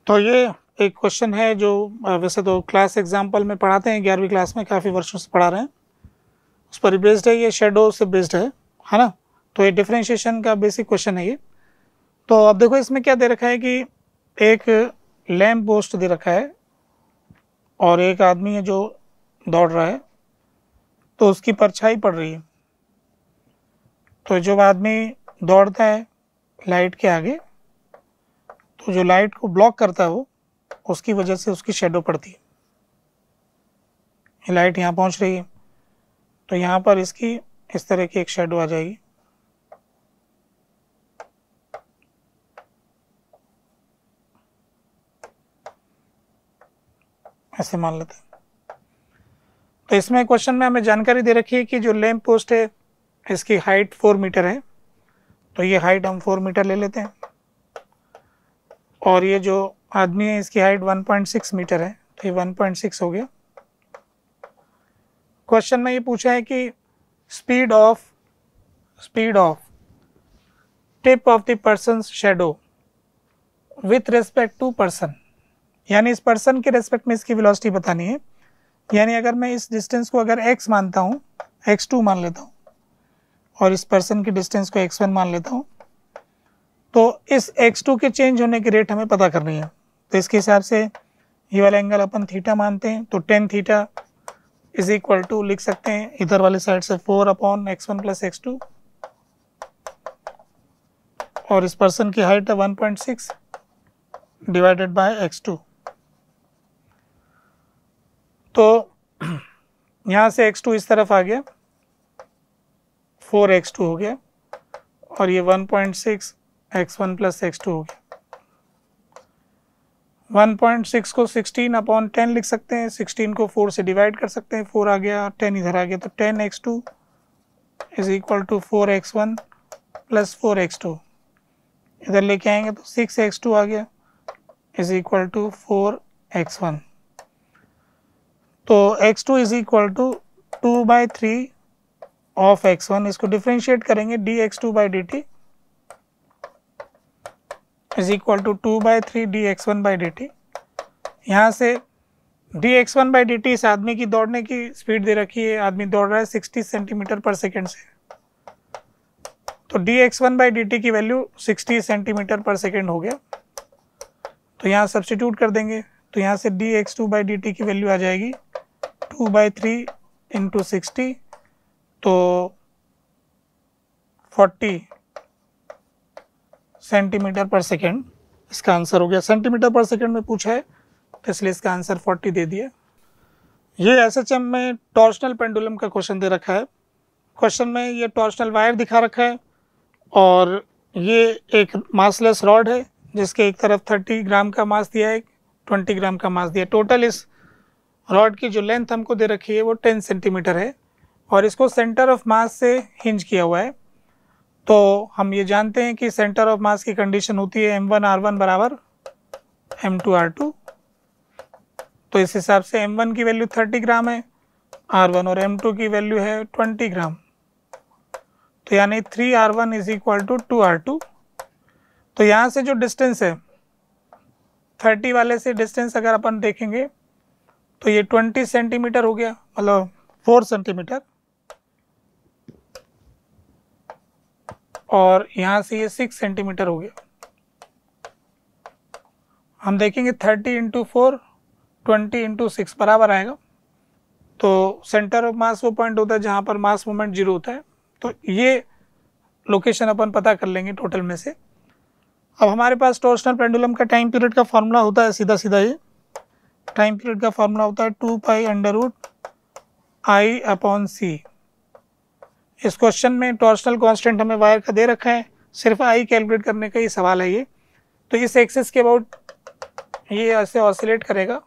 तो ये एक क्वेश्चन है जो वैसे तो क्लास एग्जाम्पल में पढ़ाते हैं, 11वीं क्लास में काफ़ी वर्षों से पढ़ा रहे हैं, उस पर बेस्ड है, ये शेडो से बेस्ड है ना। तो ये डिफरेंशिएशन का बेसिक क्वेश्चन है ये। तो अब देखो इसमें क्या दे रखा है कि एक लैम्प पोस्ट दे रखा है और एक आदमी है जो दौड़ रहा है, तो उसकी परछाई पड़ रही है। तो जब आदमी दौड़ता है लाइट के आगे, तो जो लाइट को ब्लॉक करता है वो, उसकी वजह से उसकी शेडो पड़ती है। ये लाइट यहाँ पहुँच रही है, तो यहाँ पर इसकी इस तरह की एक शेडो आ जाएगी। ऐसे मान लेते हैं। तो इसमें क्वेश्चन में हमें जानकारी दे रखी है कि जो लैम्प पोस्ट है इसकी हाइट 4 मीटर है, तो ये हाइट हम 4 मीटर ले लेते हैं, और ये जो आदमी है इसकी हाइट 1.6 मीटर है, तो ये 1.6 हो गया। क्वेश्चन में ये पूछा है कि speed of tip of the person shadow with respect to person, यानी इस पर्सन के रेस्पेक्ट में इसकी वेलोसिटी बतानी है। यानी अगर मैं इस डिस्टेंस को अगर x मानता हूँ, x2 मान लेता हूँ, और इस पर्सन की डिस्टेंस को x1 मान लेता हूँ, तो इस x2 के चेंज होने की रेट हमें पता करनी है। तो इसके हिसाब से ये वाला एंगल अपन थीटा मानते हैं, तो tan theta is equal to लिख सकते हैं इधर वाले साइड से 4/x1 + x2, और इस पर्सन की हाइट है 1.6 डिवाइडेड बाय x2। तो यहाँ से x2 इस तरफ आ गया, 4x2 हो गया, और ये 1.6 x1 + x2 हो गया। 1.6 को 16/10 लिख सकते हैं, 16 को 4 से डिवाइड कर सकते हैं, 4 आ गया, 10 इधर आ गया, तो 10x2 is equal to 4x1 + 4x2। इधर लेके आएंगे तो 6x2 आ गया इज इक्वल टू 4x1। तो x2 is equal to 2/3 of x1, इसको डिफ्रेंशिएट करेंगे dx2/dt is equal to 2/3 dx1/dt। यहाँ से dx1/dt इस आदमी की दौड़ने की स्पीड दे रखी है, आदमी दौड़ रहा है 60 सेंटीमीटर/सेकेंड से, तो dx1/dt की वैल्यू 60 सेंटीमीटर/सेकेंड हो गया। तो यहाँ सब्स्टिट्यूट कर देंगे, तो यहाँ से dx2/dt की वैल्यू आ जाएगी 2/3 × 60, तो 40 सेंटीमीटर/सेकेंड इसका आंसर हो गया। सेंटीमीटर/सेकेंड में पूछा है तो इसलिए इसका आंसर 40 दे दिया। ये एसएचएम में टॉर्शनल पेंडुलम का क्वेश्चन दे रखा है। क्वेश्चन में ये टॉर्शनल वायर दिखा रखा है, और ये एक मासलेस रॉड है जिसके एक तरफ 30 ग्राम का मास दिया है, 20 ग्राम का मास दिया है। टोटल इस रॉड की जो लेंथ हमको दे रखी है वो 10 सेंटीमीटर है, और इसको सेंटर ऑफ मास से हिंज किया हुआ है। तो हम ये जानते हैं कि सेंटर ऑफ मास की कंडीशन होती है m1r1 बराबर m2r2। तो इस हिसाब से m1 की वैल्यू 30 ग्राम है r1, और m2 की वैल्यू है 20 ग्राम, तो यानी 3r1 is equal to 2r2। तो यहाँ से जो डिस्टेंस है 30 वाले से डिस्टेंस अगर अपन देखेंगे तो ये 20 सेंटीमीटर हो गया, मतलब 4 सेंटीमीटर, और यहाँ से ये 6 सेंटीमीटर हो गया। हम देखेंगे 30 × 4 20 × 6 बराबर आएगा। तो सेंटर ऑफ मास वो पॉइंट होता है जहाँ पर मास मोमेंट 0 होता है, तो ये लोकेशन अपन पता कर लेंगे टोटल में से। अब हमारे पास टॉर्शनल पेंडुलम का टाइम पीरियड का फॉर्मूला होता है सीधा सीधा, ये टाइम पीरियड का फॉर्मूला होता है 2π√I/c। इस क्वेश्चन में टॉर्शनल कांस्टेंट हमें वायर का दे रखा है, सिर्फ I कैलकुलेट करने का ही सवाल है ये। तो इस एक्सिस के अबाउट ये ऐसे ऑसिलेट करेगा,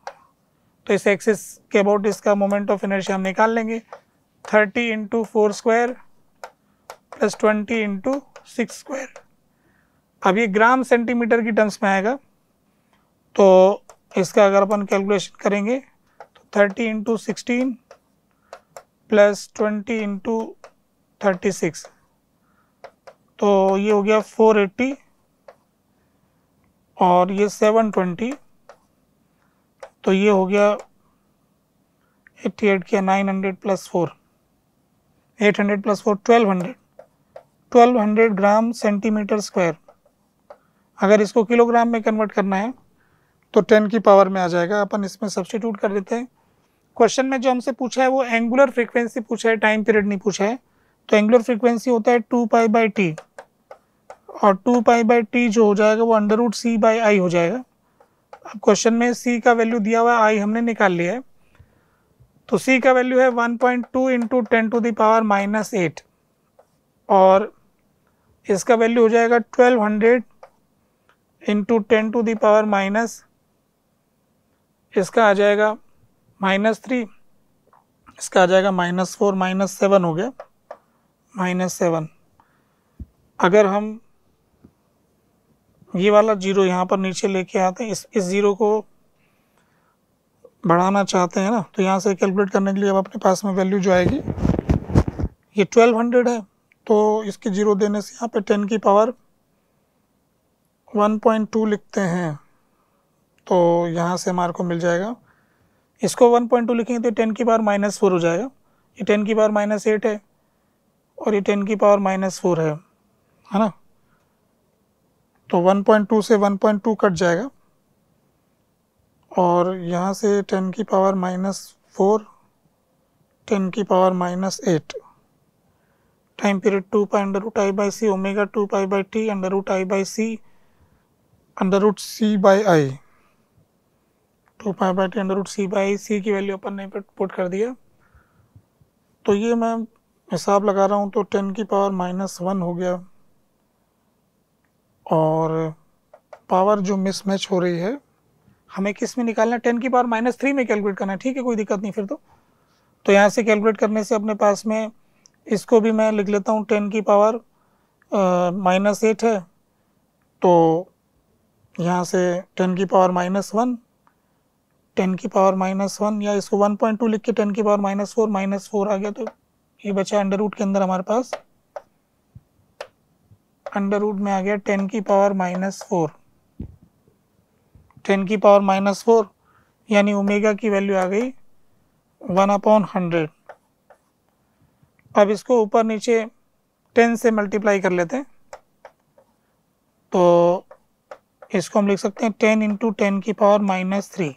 तो इस एक्सिस के अबाउट इसका मोमेंट ऑफ इनर्शिया हम निकाल लेंगे, 30 × 4² + 20 × 6²। अब ये ग्राम सेंटीमीटर की टर्म्स में आएगा, तो इसका अगर अपन कैलकुलेशन करेंगे तो 30 × 16 + 20 × 36, तो ये हो गया 480, और ये 720 तो ये हो गया 88 किया 900 plus 4, 800 plus 4 1200 gram centimetre square. अगर इसको किलोग्राम में कन्वर्ट करना है तो 10 की पावर में आ जाएगा। अपन इसमें सब्स्टिट्यूट कर देते हैं। क्वेश्चन में जो हमसे पूछा है वो एंगुलर फ्रीक्वेंसी पूछा है, टाइम पीरियड नहीं पूछा है। तो एंगुलर फ्रीक्वेंसी होता है 2π/t, और 2π/t जो हो जाएगा वो √c/i हो जाएगा। अब क्वेश्चन में c का वैल्यू दिया हुआ है, i हमने निकाल लिया है। तो c का वैल्यू है 1.2 इंटू 10⁻⁻8, और इसका वैल्यू हो जाएगा 1200 इंटू 10⁻⁻, इसका आ जाएगा -3, इसका आ जाएगा -4, -7 हो गया, -7। अगर हम ये वाला जीरो यहाँ पर नीचे लेके आते हैं, इस जीरो को बढ़ाना चाहते हैं ना, तो यहाँ से कैलकुलेट करने के लिए अब अपने पास में वैल्यू जो आएगी ये 1200 है, तो इसके जीरो देने से यहाँ पे 10 की पावर 1.2 लिखते हैं, तो यहाँ से हमारे को मिल जाएगा। इसको 1.2 लिखेंगे तो 10 की पावर -4 हो जाएगा। ये 10 की पावर -8 है और ये 10 की पावर -4 है ना। तो 1.2 से 1.2 कट जाएगा, और यहाँ से 10 की पावर -4, 10 की power -8, time period 2π/i/c, omega 2π/t √i/c √c/i, 2π/t √c/i। c की वैल्यू अपन ने पुट कर दिया। तो ये मैं हिसाब लगा रहा हूँ, तो 10 की पावर -1 हो गया, और पावर जो मिसमैच हो रही है हमें किस में निकालना है, 10 की पावर -3 में कैलकुलेट करना है। ठीक है, कोई दिक्कत नहीं फिर तो यहाँ से कैलकुलेट करने से अपने पास में इसको भी मैं लिख लेता हूँ, 10 की पावर -8 है, तो यहाँ से 10 की पावर -1, 10 की पावर -1, या इसको 1.2 लिख के 10 की पावर -4 आ गया। तो ये बचा अंडर रूट के अंदर हमारे पास, अंडर रूट में आ गया 10 की पावर -4, 10 की पावर -4, यानी ओमेगा की वैल्यू आ गई 1/100। अब इसको ऊपर नीचे 10 से मल्टीप्लाई कर लेते हैं, तो इसको हम लिख सकते हैं 10 इंटू 10 की पावर -3।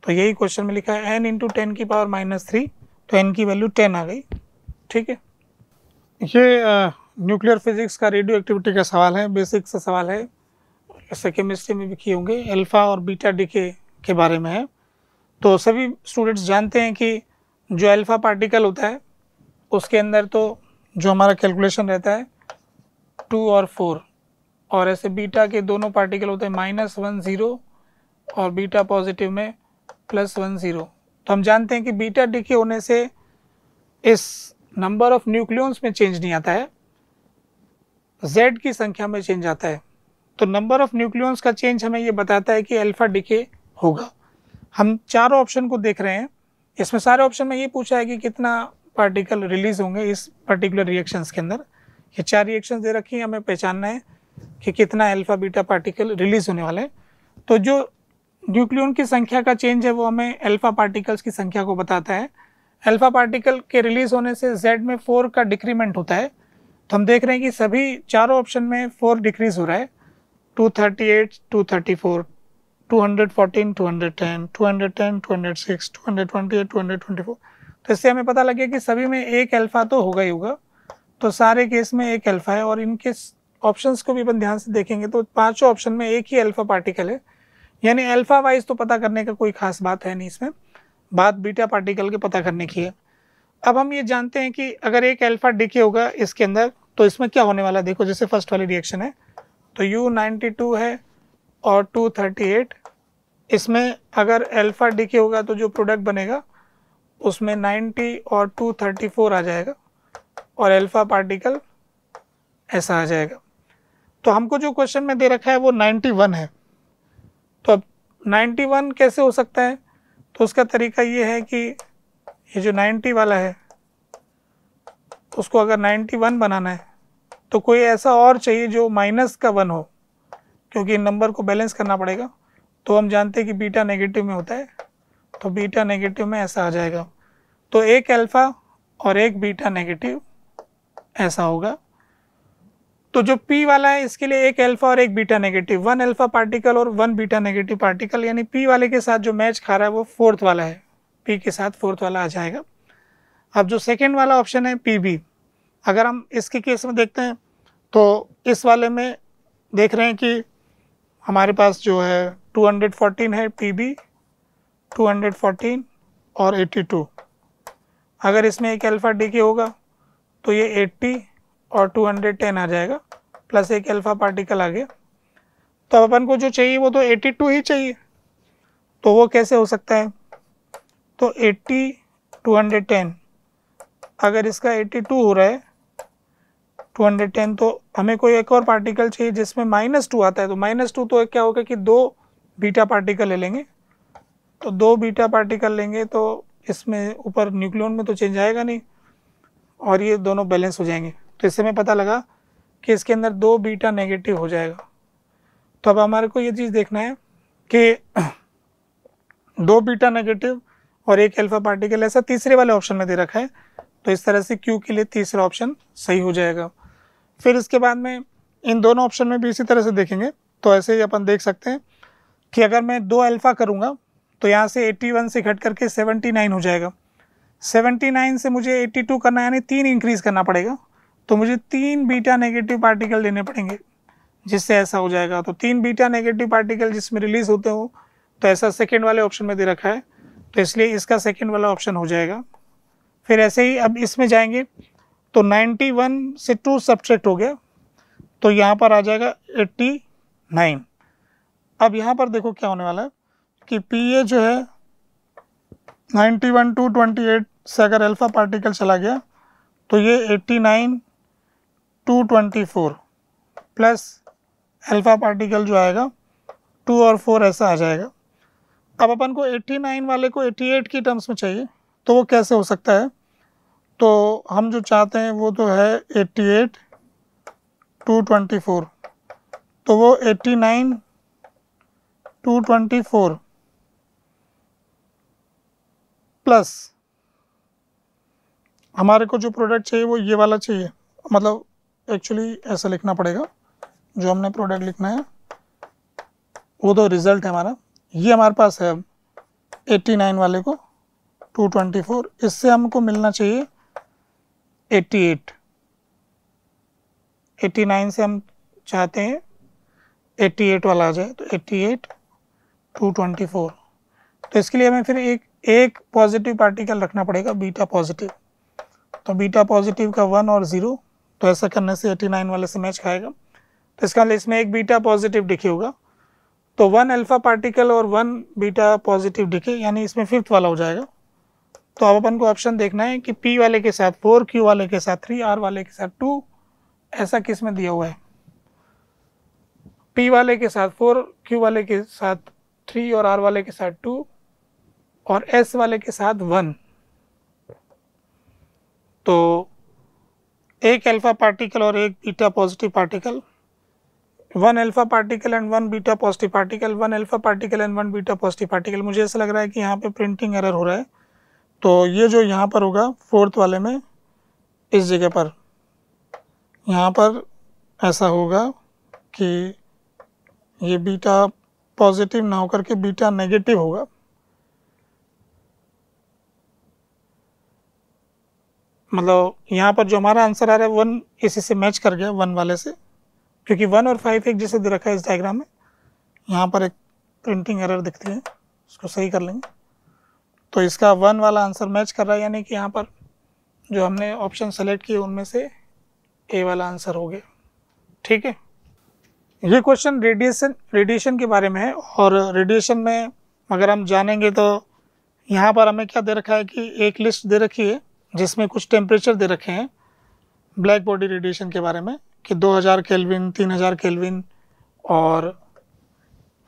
तो यही क्वेश्चन में लिखा है n इंटू 10 की पावर -3, तो n की वैल्यू 10 आ गई। ठीक है, ये न्यूक्लियर फिजिक्स का रेडियो एक्टिविटी का सवाल है, बेसिक सा सवाल है, ऐसे केमिस्ट्री में भी किए होंगे। अल्फा और बीटा डिके के बारे में है। तो सभी स्टूडेंट्स जानते हैं कि जो अल्फा पार्टिकल होता है उसके अंदर तो जो हमारा कैलकुलेशन रहता है 2 और 4, और ऐसे बीटा के दोनों पार्टिकल होते हैं -1 0 और बीटा पॉजिटिव में +1 0। तो हम जानते हैं कि बीटा डिके होने से इस नंबर ऑफ न्यूक्लियॉन्स में चेंज नहीं आता है, Z की संख्या में चेंज आता है। तो नंबर ऑफ न्यूक्लियॉन्स का चेंज हमें ये बताता है कि अल्फा डिके होगा। हम चारों ऑप्शन को देख रहे हैं, इसमें सारे ऑप्शन में ये पूछा है कि कितना पार्टिकल रिलीज होंगे इस पर्टिकुलर रिएक्शंस के अंदर। ये 4 रिएक्शंस दे रखी हैं, हमें पहचानना है कि कितना अल्फा बीटा पार्टिकल रिलीज होने वाले हैं। तो जो न्यूक्लियॉन की संख्या का चेंज है वो हमें अल्फा पार्टिकल्स की संख्या को बताता है। अल्फा पार्टिकल के रिलीज होने से Z में 4 का डिक्रीमेंट होता है। तो हम देख रहे हैं कि सभी चारों ऑप्शन में 4 डिक्रीज हो रहा है, 238, 234, 214, 210, 210, 206, 228, 224। तो इससे हमें पता लगे कि सभी में एक अल्फा तो होगा ही होगा। तो सारे केस में एक अल्फा है, और इनके ऑप्शंस को भी अपन ध्यान से देखेंगे तो पांचों ऑप्शन में एक ही अल्फा पार्टिकल है, यानी अल्फा वाइज तो पता करने का कोई खास बात है नहीं, इसमें बात बीटा पार्टिकल के पता करने की है। अब हम ये जानते हैं कि अगर एक अल्फा डिके होगा इसके अंदर तो इसमें क्या होने वाला है। देखो जैसे फर्स्ट वाली रिएक्शन है तो U92 है और 238, इसमें अगर अल्फा डिके होगा तो जो प्रोडक्ट बनेगा उसमें 90 और 234 आ जाएगा, और अल्फा पार्टिकल ऐसा आ जाएगा। तो हमको जो क्वेश्चन में दे रखा है वो 91 है। तो अब 91 कैसे हो सकता है, तो उसका तरीका ये है कि ये जो 90 वाला है उसको अगर 91 बनाना है तो कोई ऐसा और चाहिए जो -1 हो, क्योंकि इन नंबर को बैलेंस करना पड़ेगा। तो हम जानते हैं कि बीटा नेगेटिव में होता है, तो बीटा नेगेटिव में ऐसा आ जाएगा। तो एक अल्फ़ा और एक बीटा नेगेटिव ऐसा होगा। तो जो P वाला है इसके लिए एक अल्फ़ा और एक बीटा नेगेटिव, 1 अल्फ़ा पार्टिकल और 1 बीटा नेगेटिव पार्टिकल, यानी P वाले के साथ जो मैच खा रहा है वो फोर्थ वाला है, P के साथ फोर्थ वाला आ जाएगा। अब जो सेकेंड वाला ऑप्शन है PB, अगर हम इसके केस में देखते हैं तो इस वाले में देख रहे हैं कि हमारे पास जो है 214 है PB, 214 और 82। अगर इसमें एक अल्फ़ा डीके होगा तो ये 80 और 210 आ जाएगा, प्लस एक अल्फ़ा पार्टिकल आ गया। तो अब अपन को जो चाहिए वो तो 82 ही चाहिए, तो वो कैसे हो सकता है? तो 80 210, अगर इसका 82 हो रहा है 210, तो हमें कोई एक और पार्टिकल चाहिए जिसमें -2 आता है। तो -2 तो क्या होगा कि 2 बीटा पार्टिकल ले लेंगे, तो 2 बीटा पार्टिकल लेंगे तो इसमें ऊपर न्यूक्लियन में तो चेंज आएगा नहीं और ये दोनों बैलेंस हो जाएंगे। तो इससे हमें पता लगा कि इसके अंदर 2 बीटा नेगेटिव हो जाएगा। तो अब हमारे को ये चीज़ देखना है कि 2 बीटा नेगेटिव और एक अल्फ़ा पार्टिकल ऐसा तीसरे वाले ऑप्शन में दे रखा है, तो इस तरह से Q के लिए तीसरा ऑप्शन सही हो जाएगा। फिर इसके बाद में इन दोनों ऑप्शन में भी इसी तरह से देखेंगे, तो ऐसे ही अपन देख सकते हैं कि अगर मैं 2 अल्फ़ा करूँगा तो यहाँ से 81 से घट करके 79 हो जाएगा। 79 से मुझे 82 करना है, यानी 3 इंक्रीज़ करना पड़ेगा, तो मुझे 3 बीटा नेगेटिव पार्टिकल लेने पड़ेंगे जिससे ऐसा हो जाएगा। तो 3 बीटा नेगेटिव पार्टिकल जिसमें रिलीज़ होते हो, तो ऐसा सेकेंड वाले ऑप्शन में दे रखा है, तो इसलिए इसका सेकेंड वाला ऑप्शन हो जाएगा। फिर ऐसे ही अब इसमें जाएंगे तो 91 से 2 सब्ट्रैक्ट हो गया, तो यहाँ पर आ जाएगा 89। अब यहाँ पर देखो क्या होने वाला है कि PA जो है 91 to 28 से अगर अल्फ़ा पार्टिकल चला गया तो ये 89 to 24 प्लस अल्फ़ा पार्टिकल जो आएगा 2 और 4 ऐसा आ जाएगा। अब अपन को 89 वाले को 88 की टर्म्स में चाहिए, तो वो कैसे हो सकता है? तो हम जो चाहते हैं वो तो है 88 to 24, तो वो 89 to 24 प्लस हमारे को जो प्रोडक्ट चाहिए वो ये वाला चाहिए, मतलब एक्चुअली ऐसा लिखना पड़ेगा, जो हमने प्रोडक्ट लिखना है वो तो रिज़ल्ट है हमारा, ये हमारे पास है अब 89 वाले को 224, इससे हमको मिलना चाहिए 88। 89 से हम चाहते हैं 88 वाला आ जाए, तो 88 224। तो इसके लिए हमें फिर एक पॉजिटिव पार्टिकल रखना पड़ेगा, बीटा पॉजिटिव। तो बीटा पॉजिटिव का 1 और 0, तो ऐसा करने से 89 वाले से मैच खाएगा। तो इसका इसमें एक बीटा पॉजिटिव डिके होगा, तो 1 अल्फ़ा पार्टिकल और 1 बीटा पॉजिटिव डिके, यानी इसमें फिफ्थ वाला हो जाएगा। तो अब अपन को ऑप्शन देखना है कि P वाले के साथ 4, Q वाले के साथ 3, R वाले के साथ 2, ऐसा किस में दिया हुआ है? P वाले के साथ 4, Q वाले के साथ 3 और R वाले के साथ 2 और S वाले के साथ 1। तो एक अल्फ़ा पार्टिकल और एक beta positive particle, 1 alpha particle and 1 beta positive particle, 1 alpha particle and 1 beta positive particle. मुझे ऐसा लग रहा है कि यहाँ पे प्रिंटिंग एरर हो रहा है, तो ये जो यहाँ पर होगा फोर्थ वाले में, इस जगह पर यहाँ पर ऐसा होगा कि ये बीटा पॉजिटिव ना होकर के बीटा नेगेटिव होगा। मतलब यहाँ पर जो हमारा आंसर आ रहा है 1 इसी से मैच कर गया, 1 वाले से, क्योंकि 1 और 5 एक जैसे दे रखा है इस डायग्राम में। यहाँ पर एक प्रिंटिंग एरर दिखती है, उसको सही कर लेंगे। तो इसका 1 वाला आंसर मैच कर रहा है, यानी कि यहाँ पर जो हमने ऑप्शन सेलेक्ट किए उनमें से ए वाला आंसर हो गया। ठीक है, ये क्वेश्चन रेडिएशन के बारे में है, और रेडिएशन में अगर हम जानेंगे तो यहाँ पर हमें क्या दे रखा है कि एक लिस्ट दे रखी है जिसमें कुछ टेम्परेचर दे रखे हैं ब्लैक बॉडी रेडिएशन के बारे में, कि 2000 केल्विन, 3000 केल्विन, और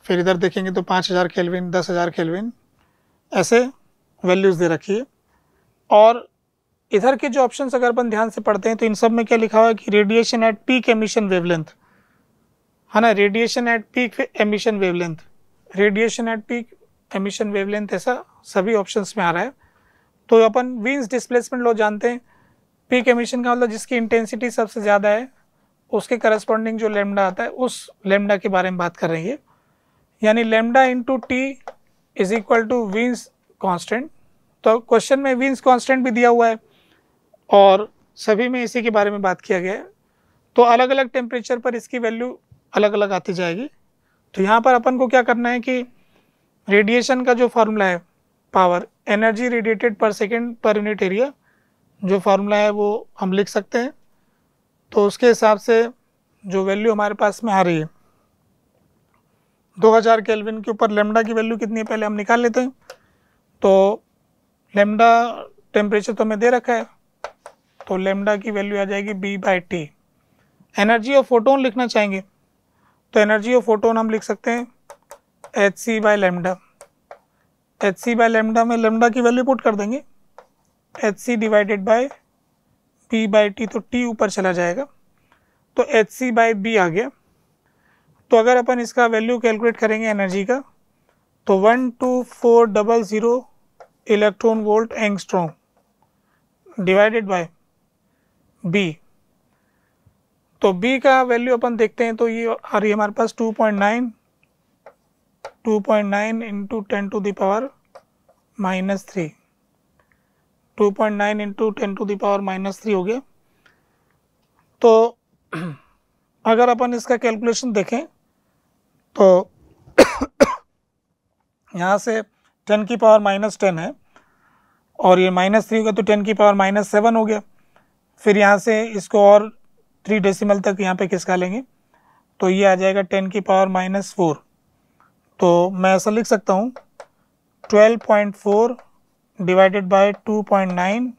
फिर इधर देखेंगे तो 5000 केल्विन, 10,000 केल्विन, ऐसे वैल्यूज़ दे रखी है। और इधर के जो ऑप्शंस अगर अपन ध्यान से पढ़ते हैं तो इन सब में क्या लिखा हुआ है कि radiation at peak emission wavelength, है ना, radiation at peak emission wavelength, radiation at peak, emission wavelength, ऐसा सभी ऑप्शंस में आ रहा है। तो अपन वीन्स डिस्प्लेसमेंट लॉ जानते हैं, पीक एमिशन का मतलब जिसकी इंटेंसिटी सबसे ज़्यादा है उसके करस्पॉन्डिंग जो लेमडा आता है उस लेमडा के बारे में बात कर रही है, यानी lambda into T is equal to Wien's constant. तो क्वेश्चन में वीन्स कांस्टेंट भी दिया हुआ है और सभी में इसी के बारे में बात किया गया है। तो अलग अलग टेम्परेचर पर इसकी वैल्यू अलग अलग आती जाएगी। तो यहाँ पर अपन को क्या करना है कि रेडिएशन का जो फार्मूला है, पावर, एनर्जी रेडिएटेड पर सेकेंड पर यूनिट एरिया, जो फार्मूला है वो हम लिख सकते हैं। तो उसके हिसाब से जो वैल्यू हमारे पास में आ रही है 2000 केल्विन के ऊपर लेमडा की वैल्यू कितनी है पहले हम निकाल लेते हैं। तो लेमडा टेम्परेचर तो हमें दे रखा है, तो लेमडा की वैल्यू आ जाएगी B/T। एनर्जी ऑफ फोटोन लिखना चाहेंगे तो एनर्जी ऑफ फोटोन हम लिख सकते हैं hc/λ। hc/λ में लेमडा की वैल्यू पुट कर देंगे, hc डिवाइडेड बाय B/T, तो T ऊपर चला जाएगा तो hc/B आ गया। तो अगर अपन इसका वैल्यू कैलकुलेट करेंगे एनर्जी का तो 12400 electron volt angstrom divided by B। तो B का वैल्यू अपन देखते हैं तो ये आ रही है हमारे पास 2.9 into 10 to the power -3, 2.9 into 10 to the power -3 हो गया। तो अगर अपन इसका कैलकुलेशन देखें तो यहाँ से 10 की पावर -10 है और ये -3 होगा तो 10 की पावर -7 हो गया। फिर यहाँ से इसको और 3 डेसिमल तक यहाँ पे खिसका लेंगे तो ये आ जाएगा 10 की पावर -4। तो मैं ऐसा लिख सकता हूँ 12.4 divided by 2.9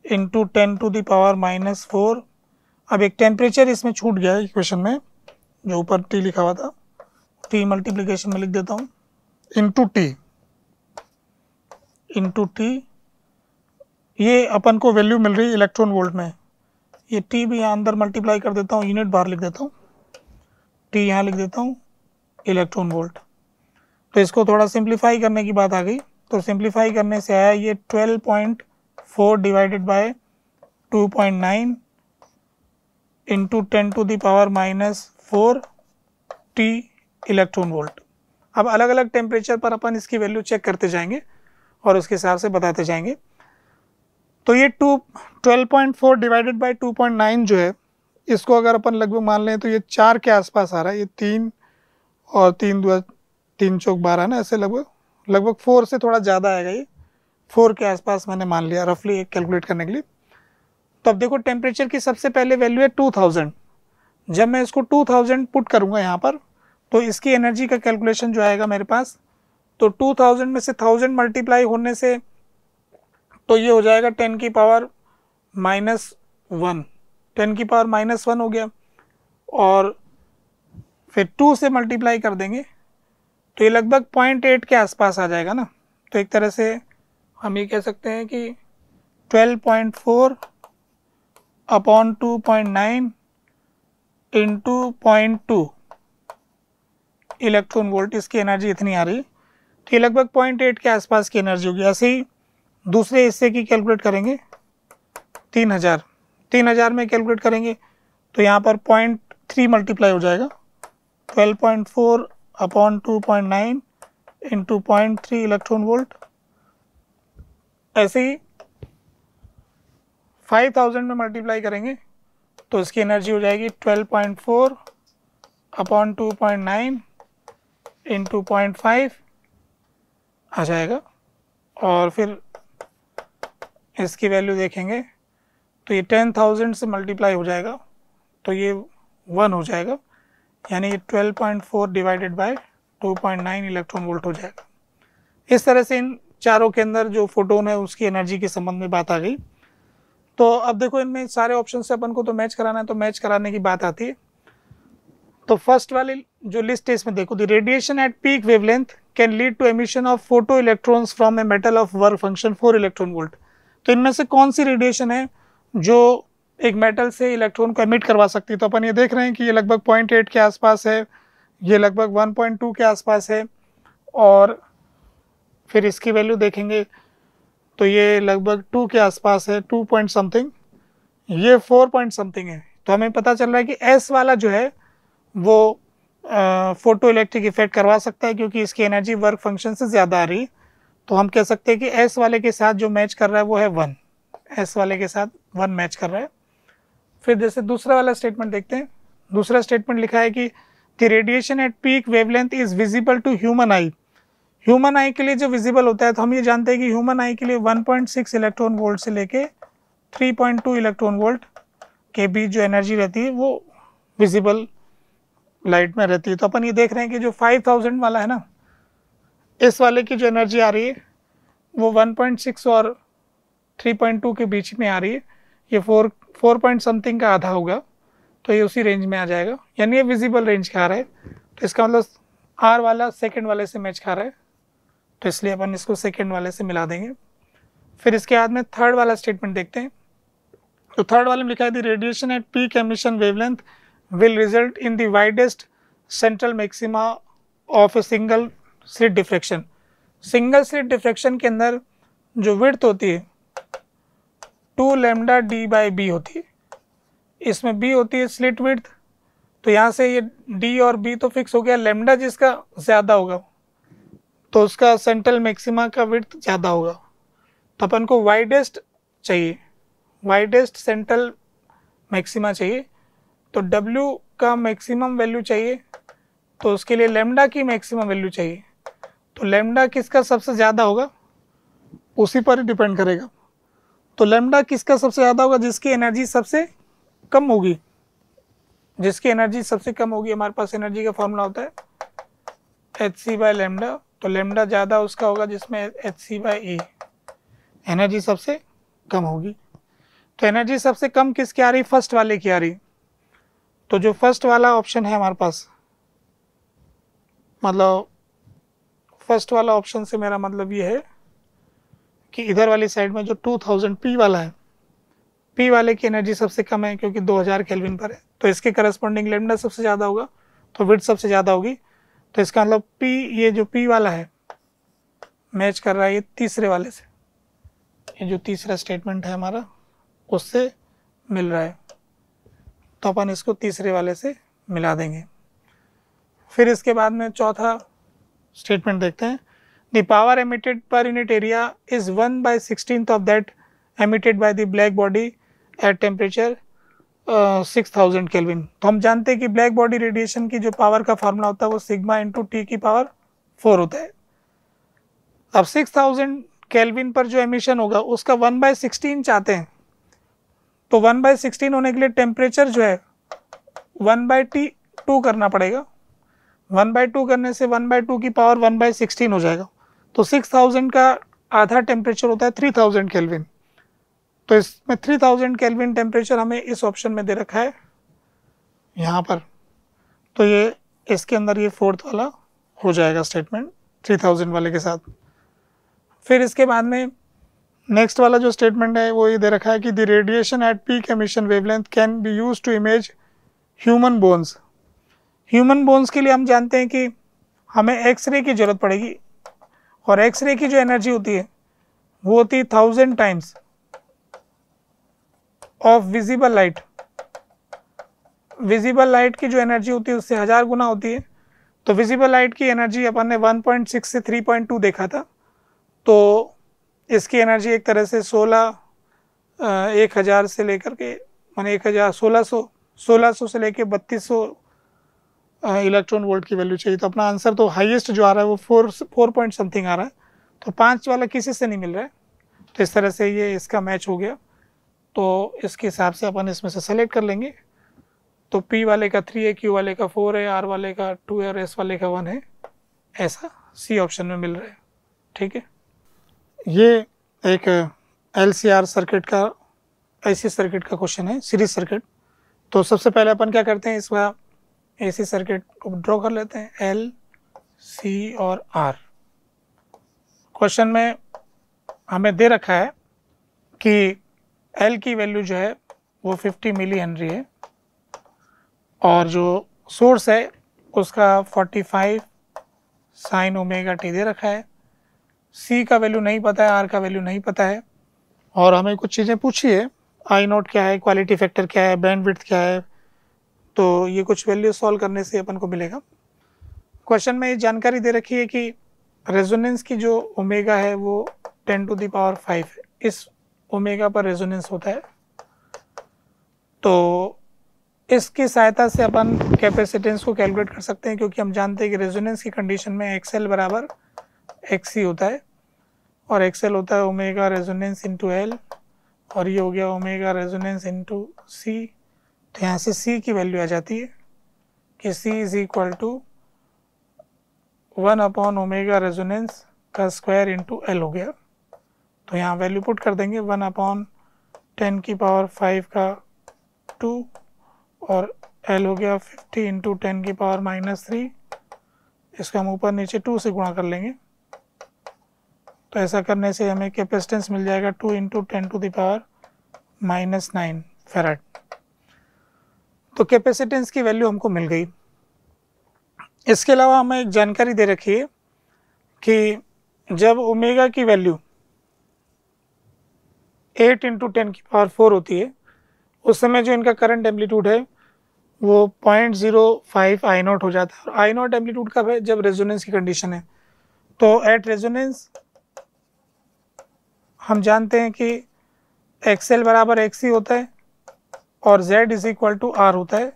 into 10 to the power -4। अब एक टेम्परेचर इसमें छूट गया है इक्वेशन में, जो ऊपर T लिखा हुआ था, T मल्टीप्लिकेशन में लिख देता हूँ इंटू टी। ये अपन को वैल्यू मिल रही है इलेक्ट्रॉन वोल्ट में, ये T भी यहाँ अंदर मल्टीप्लाई कर देता हूँ, यूनिट बाहर लिख देता हूँ, T यहाँ लिख देता हूँ इलेक्ट्रॉन वोल्ट। तो इसको थोड़ा सिंप्लीफाई करने की बात आ गई, तो सिंप्लीफाई करने से आया ये 12.4 divided by 2.9 into 10 to the power -4 T electron volt. अब अलग अलग टेम्परेचर पर अपन इसकी वैल्यू चेक करते जाएंगे और उसके हिसाब से बताते जाएंगे। तो ये 12.4 डिवाइडेड बाय 2.9 जो है, इसको अगर अपन लगभग मान लें तो ये 4 के आसपास आ रहा है। ये 3 और 3 चौक 12 ना, ऐसे लगभग 4 से थोड़ा ज़्यादा आएगा। ये 4 के आसपास मैंने मान लिया रफली कैलकुलेट करने के लिए। तो अब देखो टेम्परेचर की सबसे पहले वैल्यू है 2000। जब मैं इसको 2000 पुट करूँगा यहाँ पर तो इसकी एनर्जी का कैलकुलेशन जो आएगा मेरे पास, तो 2000 में से 1000 मल्टीप्लाई होने से तो ये हो जाएगा 10 की पावर -1, 10 की पावर -1 हो गया। और फिर 2 से मल्टीप्लाई कर देंगे तो ये लगभग 0.8 के आसपास आ जाएगा ना। तो एक तरह से हम ये कह सकते हैं कि 12.4 अपॉन 2.9 इंटू 0.2 इलेक्ट्रॉन वोल्ट, इसकी एनर्जी इतनी आ रही है। तो ये लगभग 0.8 के आसपास की एनर्जी होगी। ऐसे ही दूसरे हिस्से की कैलकुलेट करेंगे 3000 में कैलकुलेट करेंगे तो यहाँ पर 0.3 मल्टीप्लाई हो जाएगा, 12.4 अपॉन 2.9 इंटू 0.3 इलेक्ट्रॉन वोल्ट। ऐसे ही 5000 में मल्टीप्लाई करेंगे तो इसकी एनर्जी हो जाएगी 12.4 अपॉन 2.9 इंटू 0.5 आ जाएगा। और फिर इसकी वैल्यू देखेंगे तो ये 10,000 से मल्टीप्लाई हो जाएगा तो ये 1 हो जाएगा, यानी ये 12.4 डिवाइडेड बाय 2.9 इलेक्ट्रॉन वोल्ट हो जाएगा। इस तरह से इन चारों के अंदर जो फोटोन है उसकी एनर्जी के संबंध में बात आ गई। तो अब देखो इनमें सारे ऑप्शन से अपन को तो मैच कराना है, तो मैच कराने की बात आती है। तो फर्स्ट वाली जो लिस्ट है इसमें देखो, the radiation at peak wavelength can lead to emission of photo electrons from a metal of work function 4 electron volt. तो इनमें से कौन सी रेडिएशन है जो एक मेटल से इलेक्ट्रॉन को एमिट करवा सकती है? तो अपन ये देख रहे हैं कि ये लगभग 0.8 के आसपास है, ये लगभग 1.2 के आसपास है और फिर इसकी वैल्यू देखेंगे तो ये लगभग 2 के आसपास है, 2 पॉइंट समथिंग, ये 4 पॉइंट समथिंग है। तो हमें पता चल रहा है कि एस वाला जो है वो फोटो इलेक्ट्रिक इफेक्ट करवा सकता है, क्योंकि इसकी एनर्जी वर्क फंक्शन से ज़्यादा आ रही है। तो हम कह सकते हैं कि एस वाले के साथ जो मैच कर रहा है वो है 1, एस वाले के साथ 1 मैच कर रहा है। फिर जैसे दूसरा वाला स्टेटमेंट देखते हैं। दूसरा स्टेटमेंट लिखा है कि the radiation at peak wavelength is visible to human eye. Human eye के लिए जो विजिबल होता है, तो हम ये जानते हैं कि ह्यूमन आई के लिए 1.6 इलेक्ट्रॉन वोल्ट से लेके 3.2 इलेक्ट्रॉन वोल्ट के बीच जो एनर्जी रहती है वो विजिबल लाइट में रहती है। तो अपन ये देख रहे हैं कि जो 5000 वाला है ना, इस वाले की जो एनर्जी आ रही है वो 1.6 और 3.2 के बीच में आ रही है। ये 4 पॉइंट समथिंग का आधा होगा, तो ये उसी रेंज में आ जाएगा, यानी ये विजिबल रेंज खा रहा है। तो इसका मतलब आर वाला सेकंड वाले से मैच खा रहा है, तो इसलिए अपन इसको सेकंड वाले से मिला देंगे। फिर इसके बाद में थर्ड वाला स्टेटमेंट देखते हैं। तो थर्ड वाले में लिखा है the radiation at peak emission wavelength will result in the widest central maxima of a single slit diffraction. Single slit diffraction के अंदर जो विड्थ होती है 2 लैम्डा डी बाई बी होती है। इसमें बी होती है स्लिट विड्थ, तो यहाँ से ये डी और बी तो फिक्स हो गया। लैम्डा जिसका ज़्यादा होगा तो उसका सेंट्रल मैक्सिमा का विड्थ ज़्यादा होगा। तो अपन को वाइडेस्ट चाहिए, वाइडेस्ट सेंट्रल मैक्सिमा चाहिए। तो W का मैक्सिमम वैल्यू चाहिए, तो उसके लिए लैम्डा की मैक्सिमम वैल्यू चाहिए। तो लैम्डा किसका सबसे ज़्यादा होगा उसी पर ही डिपेंड करेगा। तो लैम्डा किसका सबसे ज़्यादा होगा, जिसकी एनर्जी सबसे कम होगी। जिसकी एनर्जी सबसे कम होगी, हमारे पास एनर्जी का फॉर्मूला होता है hc बाय लैम्डा। तो लैम्डा ज़्यादा उसका होगा जिसमें hc बाय e एनर्जी सबसे कम होगी। तो एनर्जी सबसे कम किसकी आ रही, फर्स्ट वाले की आ रही। तो जो फर्स्ट वाला ऑप्शन है हमारे पास, मतलब फर्स्ट वाला ऑप्शन से मेरा मतलब ये है कि इधर वाली साइड में जो 2000 पी वाला है, पी वाले की एनर्जी सबसे कम है क्योंकि 2000 केल्विन पर है। तो इसके करस्पॉन्डिंग लैम्डा सबसे ज़्यादा होगा, तो विड्थ सबसे ज़्यादा होगी। तो इसका मतलब पी, ये जो पी वाला है मैच कर रहा है ये तीसरे वाले से, ये जो तीसरा स्टेटमेंट है हमारा उससे मिल रहा है। तो अपन इसको तीसरे वाले से मिला देंगे। फिर इसके बाद में चौथा स्टेटमेंट देखते हैं। The power emitted per unit area is 1/16 of that emitted by the black body at temperature 6000 kelvin. तो हम जानते हैं कि ब्लैक बॉडी रेडिएशन की जो पावर का फार्मूला होता है वो सिग्मा इंटू टी की पावर 4 होता है। अब 6000 केल्विन पर जो एमिशन होगा उसका 1/16 चाहते हैं। तो 1/16 होने के लिए टेम्परेचर जो है 1/2 करना पड़ेगा। 1/2 करने से 1/2 की पावर 1/16 हो जाएगा। तो 6000 का आधा टेम्परेचर होता है 3000 केल्विन। तो इसमें 3000 केल्विन टेम्परेचर हमें इस ऑप्शन में दे रखा है यहाँ पर। तो ये इसके अंदर ये फोर्थ वाला हो जाएगा स्टेटमेंट 3000 वाले के साथ। फिर इसके बाद में नेक्स्ट वाला जो स्टेटमेंट है वो ये दे रखा है कि the radiation at peak emission wavelength can be use to image human bones. Human bones के लिए हम जानते हैं कि हमें एक्सरे की ज़रूरत पड़ेगी, और एक्सरे की जो एनर्जी होती है वो होती है 1000 times of visible light. Visible light की जो एनर्जी होती है उससे 1000 गुना होती है। तो विजिबल लाइट की एनर्जी अपन ने 1.6 से 3.2 देखा था। तो इसकी एनर्जी एक तरह से 1000 से लेकर के माने 1600 से लेकर 3200 इलेक्ट्रॉन वोल्ट की वैल्यू चाहिए। तो अपना आंसर तो हाईएस्ट जो आ रहा है वो 4 पॉइंट समथिंग आ रहा है। तो 5 वाला किसी से नहीं मिल रहा है। तो इस तरह से ये इसका मैच हो गया। तो इसके हिसाब से अपन इसमें से सेलेक्ट कर लेंगे। तो P वाले का 3 है, Q वाले का 4 है, R वाले का 2 है और S वाले का 1 है। ऐसा C ऑप्शन में मिल रहा है। ठीक है, ये एक LCR सर्किट का AC सर्किट का क्वेश्चन है, सीरीज सर्किट। तो सबसे पहले अपन क्या करते हैं, इसका AC सर्किट को ड्रॉ कर लेते हैं, L, C और R। क्वेश्चन में हमें दे रखा है कि L की वैल्यू जो है वो 50 मिली हेनरी है और जो सोर्स है उसका 45 साइन ओमेगा टी दे रखा है, सी का वैल्यू नहीं पता है, आर का वैल्यू नहीं पता है, और हमें कुछ चीज़ें पूछी है, आई नोट क्या है, क्वालिटी फैक्टर क्या है, बैंडविड्थ क्या है, तो ये कुछ वैल्यू सॉल्व करने से अपन को मिलेगा। क्वेश्चन में ये जानकारी दे रखी है कि रेजोनेंस की जो ओमेगा है वो 10⁵ है, इस ओमेगा पर रेजोनेंस होता है। तो इसकी सहायता से अपन कैपेसिटेंस को कैलकुलेट कर सकते हैं, क्योंकि हम जानते हैं कि रेजोनेंस की कंडीशन में एक्सएल बराबर एक्सी होता है, और एक्सएल होता है ओमेगा रेजोनेंस इंटू एल, और ये हो गया ओमेगा रेजोनेंस इंटू सी। तो यहाँ से सी की वैल्यू आ जाती है कि C is equal to 1 omega resonance का स्क्वायर इंटू एल हो गया। तो यहाँ वैल्यू पुट कर देंगे 1/10⁵ का 2, और एल हो गया 50 इंटू 10⁻³ इसका हम ऊपर नीचे 2 से गुणा कर लेंगे। तो ऐसा करने से हमें कैपेसिटेंस मिल जाएगा 2 इंटू 10⁻⁹ फैराड। तो कैपेसिटेंस की वैल्यू हमको मिल गई। इसके अलावा हमें एक जानकारी दे रखी है कि जब ओमेगा की वैल्यू 8 इंटू 10⁴ होती है, उस समय जो इनका करंट एम्पलीट्यूड है वो 0.05 आई नॉट हो जाता है, और आई नॉट एम्पलीट्यूड कब है, जब रेजोनेंस की कंडीशन है। तो एट रेजोनेंस हम जानते हैं कि एक्सएल बराबर एक्सी होता है और Z is equal to R होता है।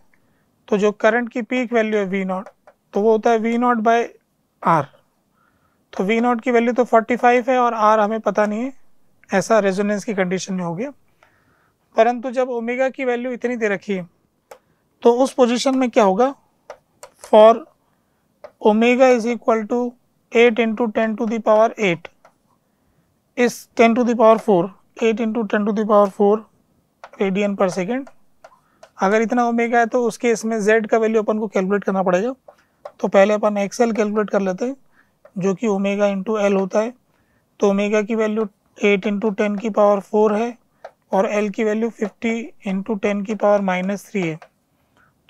तो जो करंट की पीक वैल्यू है वी नॉट, तो वो होता है वी नॉट बाय आर। तो वी नॉट की वैल्यू तो 45 है और आर हमें पता नहीं है, ऐसा रेजोनेंस की कंडीशन में हो गया। परंतु जब ओमेगा की वैल्यू इतनी दे रखी है, तो उस पोजीशन में क्या होगा, for omega is equal to 8 into 10⁸, इस 10⁴ 8 इंटू 10⁴ रेडियन पर सेकेंड, अगर इतना ओमेगा है तो उस केस में z का वैल्यू अपन को कैलकुलेट करना पड़ेगा। तो पहले अपन एक्सएल कैलकुलेट कर लेते हैं, जो कि ओमेगा इंटू एल होता है। तो ओमेगा की वैल्यू 8 इंटू 10⁴ है, और एल की वैल्यू 50 इंटू 10⁻³ है।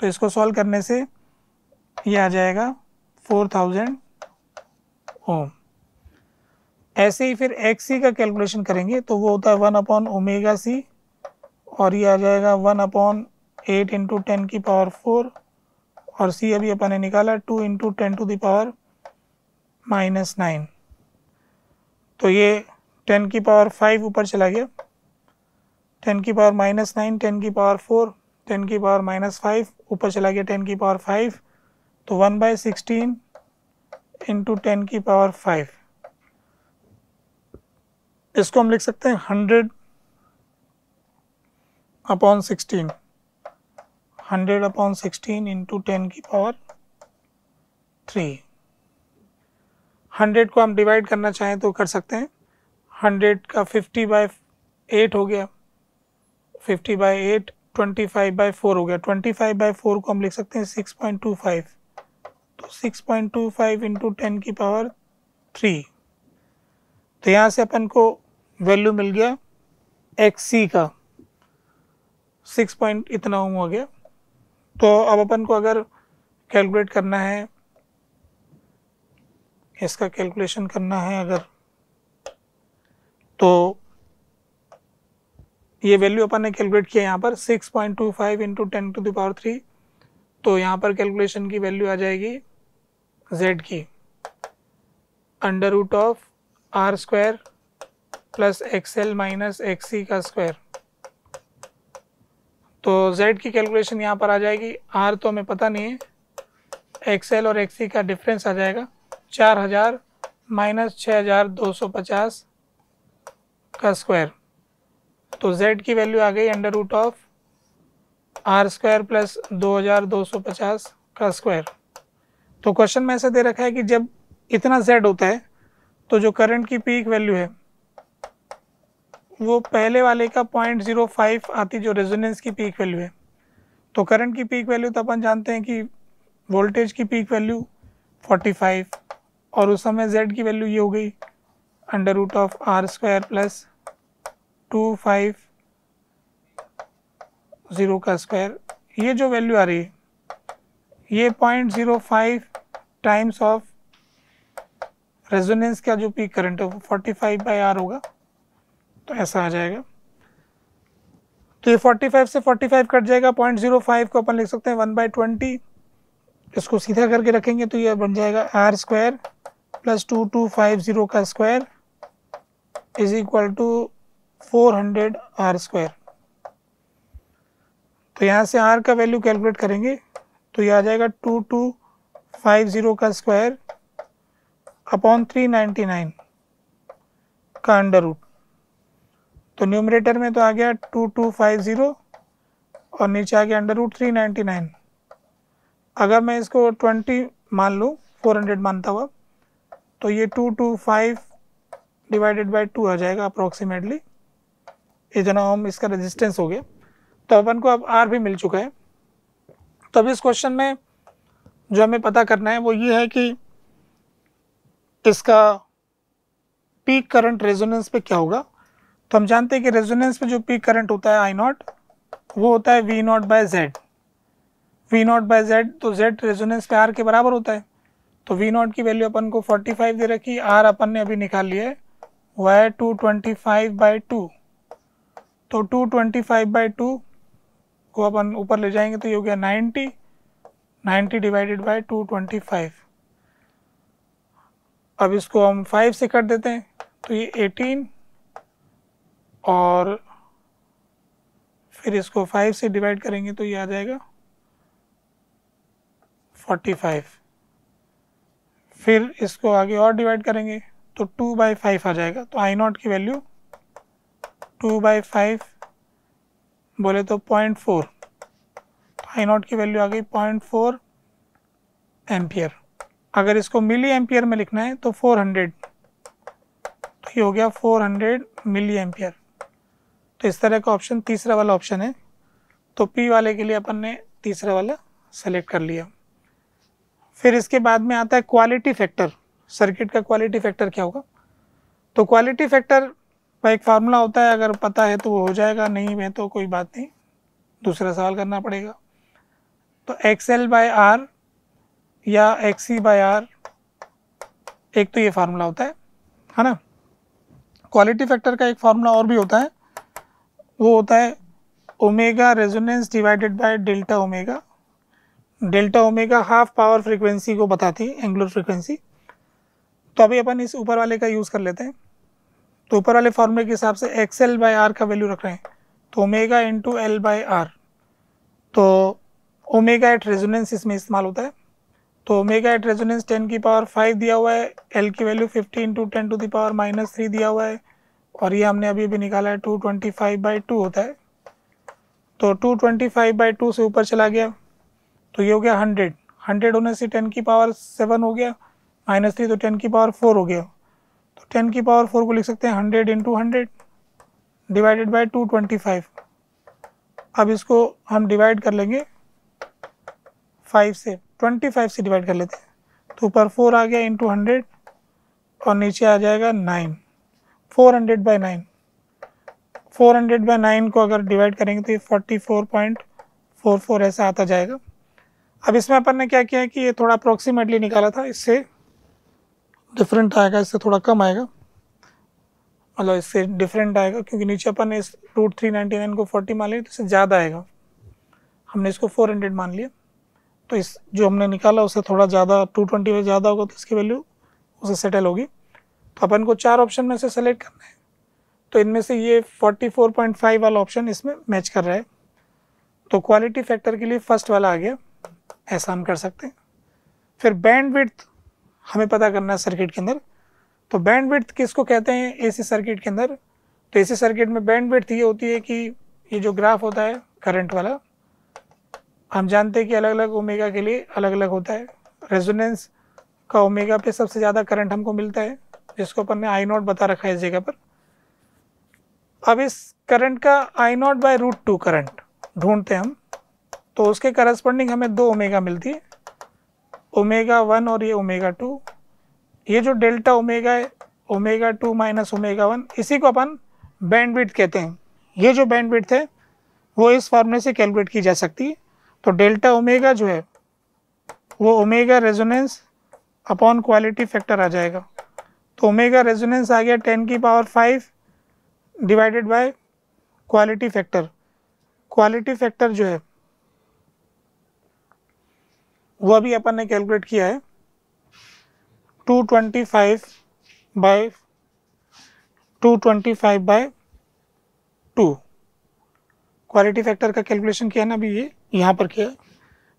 तो इसको सॉल्व करने से ये आ जाएगा 4000 ओम। ऐसे ही फिर एक्स सी का कैलकुलेशन करेंगे, तो वो होता है 1/ओमेगा सी, और ये आ जाएगा 1/8 इंटू 10⁴, और सी अभी अपन ने निकाला 2 इंटू 10⁻⁹। तो ये 10⁵ ऊपर चला गया, 10⁻⁹, 10⁴, 10⁻⁵ ऊपर चला गया 10⁵, तो 1/16 इंटू 10⁵। इसको हम लिख सकते हैं 100/16, 100/16 इंटू 10⁻3। 100 को हम डिवाइड करना चाहें तो कर सकते हैं। 100 का 50/8 हो गया, 50/8 25/4 हो गया, 25/4 को हम लिख सकते हैं 6.25, तो 6.25 इंटू 10⁻3। तो यहाँ से अपन को वैल्यू मिल गया एक्स सी का 6 पॉइंट इतना ओम हो गया। तो अब अपन को अगर कैलकुलेट करना है, इसका कैलकुलेशन करना है अगर, तो ये वैल्यू अपन ने कैलकुलेट किया यहाँ पर 6.25 इंटू 10⁻3। तो यहाँ पर कैलकुलेशन की वैल्यू आ जाएगी z की √r² plus XL minus XC का स्क्वायर। तो z की कैलकुलेशन यहाँ पर आ जाएगी, r तो हमें पता नहीं है, एक्सएल और एक्सी का डिफरेंस आ जाएगा 4000 माइनस 6250 का स्क्वायर। तो z की वैल्यू आ गई √r² प्लस 2250 का स्क्वायर। तो क्वेश्चन में ऐसे दे रखा है कि जब इतना z होता है तो जो करंट की पीक वैल्यू है वो पहले वाले का 0.05 आती, जो रेजोनेंस की पीक वैल्यू है। तो करंट की पीक वैल्यू तो अपन जानते हैं कि वोल्टेज की पीक वैल्यू 45, और उस समय z की वैल्यू ये हो गई √r² प्लस 250 का स्क्वायर। ये जो वैल्यू आ रही है ये 0.05 टाइम्स ऑफ रेजोनेंस का जो पीक करंट है वो 45/R होगा, तो ऐसा आ जाएगा। तो ये 45 से 45 कट जाएगा, 0.05 को अपन लिख सकते हैं 1/20। इसको सीधा करके रखेंगे तो ये बन जाएगा R² + 2250 का square is equal to 400 R²। तो यहाँ से R का वैल्यू कैलकुलेट करेंगे तो ये आ जाएगा 2250 का स्क्वायर अपॉन 399 का अंडर रूट। तो न्यूमरेटर में तो आ गया 2250 और नीचे आ गया अंडर रूट 399। अगर मैं इसको 20 मान लूँ, 400 मानता हुआ, तो ये 225 डिवाइडेड बाई 2 आ जाएगा अप्रोक्सीमेटली। इतना ओम इसका रेजिस्टेंस हो गया। तो अपन को अब R भी मिल चुका है। तो अब इस क्वेश्चन में जो हमें पता करना है वो ये है कि इसका पीक करंट रेजोनेंस पे क्या होगा। तो हम जानते हैं कि रेजोनेंस पे जो पीक करंट होता है I0 वो होता है V0/Z। V0/Z, तो Z रेजोनेंस पे R के बराबर होता है। तो V0 की वैल्यू अपन को 45 दे रखी, R अपन ने अभी निकाल लिया है वह है 225/2। तो 225/2 को अपन ऊपर ले जाएंगे तो ये हो गया 90 डिवाइडेड बाई 225। अब इसको हम 5 से कट देते हैं तो ये 18 और फिर इसको 5 से डिवाइड करेंगे तो ये आ जाएगा 45। फिर इसको आगे और डिवाइड करेंगे तो 2/5 आ जाएगा। तो I0 की वैल्यू 2/5 बोले तो 0.4। तो I0 की वैल्यू आ गई 0.4 एम्पियर। अगर इसको मिली एम्पियर में लिखना है तो 400, तो ये हो गया 400 मिली एम्पियर। तो इस तरह का ऑप्शन तीसरा वाला ऑप्शन है। तो P वाले के लिए अपन ने तीसरा वाला सेलेक्ट कर लिया। फिर इसके बाद में आता है क्वालिटी फैक्टर। सर्किट का क्वालिटी फैक्टर क्या होगा। तो क्वालिटी फैक्टर का एक फार्मूला होता है, अगर पता है तो वो हो जाएगा, नहीं है तो कोई बात नहीं, दूसरा सवाल करना पड़ेगा। तो XL/R या XC/R, एक तो ये फार्मूला होता है ना। क्वालिटी फैक्टर का एक फार्मूला और भी होता है, वो होता है omega resonance divided by delta omega. Delta omega half power frequency को बताती है, एंगुलर फ्रीक्वेंसी। तो अभी अपन इस ऊपर वाले का यूज़ कर लेते हैं। तो ऊपर वाले फार्मूले के हिसाब से XL/R का वैल्यू रख रहे हैं, तो ओमेगा इंटू L/R। तो ओमेगा एट रेजोनेंस इसमें इस्तेमाल होता है। तो ओमेगा एट रेजोनेंस 10⁵ दिया हुआ है, L की वैल्यू 50 इंटू 10⁻³ दिया हुआ है, और ये हमने अभी निकाला है 225/2 होता है। तो 225/2 से ऊपर चला गया तो ये हो गया 100 होने से 10⁻7 हो गया, -3 तो 10⁻4 हो गया। तो 10⁻4 को लिख सकते हैं 100 इंटू 100 डिवाइडेड बाई 225। अब इसको हम डिवाइड कर लेंगे 5 से, 25 से डिवाइड कर लेते हैं। तो ऊपर 4 आ गया इंटू 100 और नीचे आ जाएगा 9, 400/9। 400/9 को अगर डिवाइड करेंगे तो ये 44.44 ऐसा आता जाएगा। अब इसमें अपन ने क्या किया है कि ये थोड़ा अप्रोक्सीमेटली निकाला था, इससे डिफरेंट आएगा, इससे थोड़ा कम आएगा, मतलब इससे डिफरेंट आएगा, क्योंकि नीचे अपन ने इस √399 को 40 मान लिया तो इससे ज़्यादा आएगा। हमने इसको 400 मान लिया, तो इस जो हमने निकाला उससे थोड़ा ज़्यादा, 220 में ज़्यादा होगा तो इसकी वैल्यू उसे सेटल होगी। तो अपन को 4 ऑप्शन में से सेलेक्ट करना है, तो इनमें से ये 44.5 वाला ऑप्शन इसमें मैच कर रहा है। तो क्वालिटी फैक्टर के लिए फर्स्ट वाला आ गया, ऐसा हम कर सकते हैं। फिर बैंड विड्थ हमें पता करना है सर्किट के अंदर। तो बैंड विड्थ किसको कहते हैं एसी सर्किट के अंदर। तो एसी सर्किट में बैंड विड्थ ये होती है कि ये जो ग्राफ होता है करंट वाला, हम जानते हैं कि अलग अलग ओमेगा के लिए अलग अलग होता है। रेजोनेंस का ओमेगा पे सबसे ज़्यादा करंट हमको मिलता है, जिसको अपन ने I0 बता रखा है इस जगह पर। अब इस करंट का I0/√2 करंट ढूंढते हैं हम, तो उसके करस्पॉन्डिंग हमें 2 ओमेगा मिलती है, ω1 और ये ω2। ये जो डेल्टा ओमेगा है, ω2 माइनस ω1, इसी को अपन बैंडविड्थ कहते हैं। ये जो बैंडविड्थ है वो इस फॉर्मूले से कैलकुलेट की जा सकती है। तो डेल्टा ओमेगा जो है वो omega resonance upon quality factor आ जाएगा। तो ओमेगा रेजोनेंस आ गया 10 की power 5 divided by quality factor. Quality factor जो है वो अभी अपन ने कैलकुलेट किया है 225 बाय 2 क्वालिटी फैक्टर का कैलकुलेशन किया ना अभी, ये यहाँ पर किया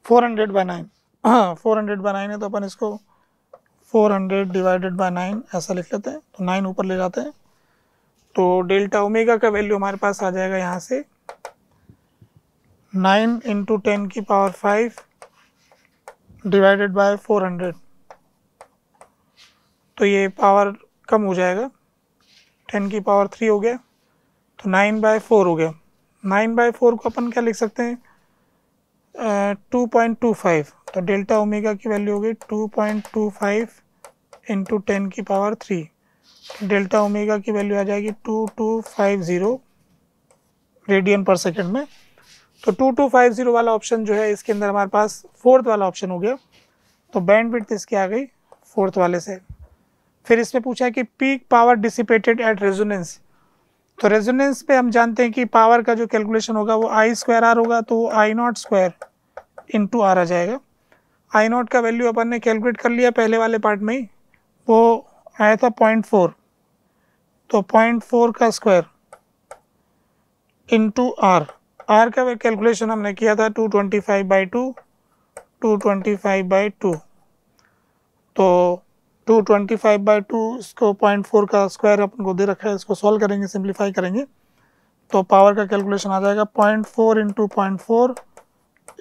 400/9। हाँ 400/9 है तो अपन इसको 400 डिवाइडेड बाय 9 ऐसा लिख लेते हैं, तो 9 ऊपर ले जाते हैं। तो डेल्टा ओमेगा का वैल्यू हमारे पास आ जाएगा यहाँ से 9 × 10 की पावर 5 डिवाइडेड बाय 400। तो ये पावर कम हो जाएगा, 10 की पावर 3 हो गया, तो 9/4 हो गया। 9/4 को अपन क्या लिख सकते हैं 2.25। तो डेल्टा ओमेगा की वैल्यू हो गई 2.25 × 10 की पावर 3। डेल्टा ओमेगा की वैल्यू आ जाएगी 2250 रेडियन पर सेकेंड में। तो 2250 वाला ऑप्शन जो है इसके अंदर हमारे पास फोर्थ वाला ऑप्शन हो गया। तो बैंड विड्थ इसकी आ गई फोर्थ वाले से। फिर इसमें पूछा है कि peak power dissipated at resonance. तो रेजोनेंस पे हम जानते हैं कि पावर का जो कैलकुलेशन होगा वो I²R होगा, तो I02 × R आ जाएगा। I0 का वैल्यू अपन ने कैलकुलेट कर लिया पहले वाले पार्ट में ही, वो आया था 0.4। तो 0.4 का स्क्वायर × R। R का कैलकुलेशन हमने किया था 225/2 225/2। तो 225/2 इसको 0.4 का स्क्वायर अपन को दे रखा है, इसको सॉल्व करेंगे, सिंप्लीफाई करेंगे तो पावर का कैलकुलेशन आ जाएगा 0.4 × 0.4